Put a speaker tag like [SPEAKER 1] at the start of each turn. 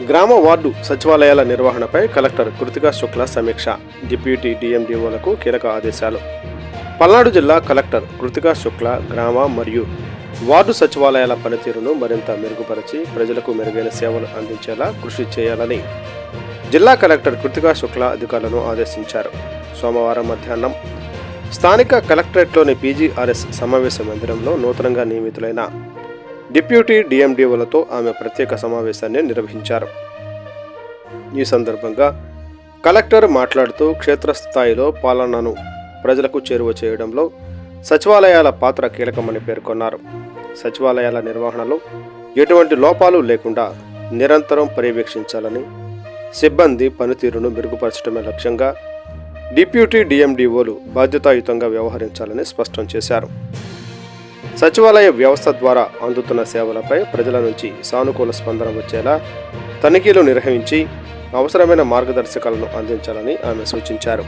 [SPEAKER 1] గ్రామ వార్డు సచివాలయాల నిర్వహణపై కలెక్టర్ కృతికా శుక్లా సమీక్ష. డిప్యూటీ డిఎండిఓలకు కీలక ఆదేశాలు. పల్నాడు జిల్లా కలెక్టర్ కృతికా శుక్లా గ్రామ మరియు వార్డు సచివాలయాల పనితీరును మరింత మెరుగుపరిచి ప్రజలకు మెరుగైన సేవలు అందించేలా కృషి చేయాలని జిల్లా కలెక్టర్ కృతికా శుక్లా అధికారులను ఆదేశించారు. సోమవారం మధ్యాహ్నం స్థానిక కలెక్టరేట్లోని పీజీఆర్ఎస్ సమావేశ మందిరంలో నూతనంగా నియమితులైన డిప్యూటీ డిఎండిఓలతో ఆమె ప్రత్యేక సమావేశాన్ని నిర్వహించారు. ఈ సందర్భంగా కలెక్టర్ మాట్లాడుతూ క్షేత్రస్థాయిలో పాలనను ప్రజలకు చేరువ చేయడంలో సచివాలయాల పాత్ర కీలకమని పేర్కొన్నారు. సచివాలయాల నిర్వహణలో ఎటువంటి లోపాలు లేకుండా నిరంతరం పర్యవేక్షించాలని, సిబ్బంది పనితీరును మెరుగుపరచడమే లక్ష్యంగా డిప్యూటీ డిఎండిఓలు బాధ్యతాయుతంగా వ్యవహరించాలని స్పష్టం చేశారు. సచివాలయ వ్యవస్థ ద్వారా అందుతున్న సేవలపై ప్రజల నుంచి సానుకూల స్పందన వచ్చేలా తనిఖీలు నిర్వహించి అవసరమైన మార్గదర్శకాలను అందించాలని ఆమె సూచించారు.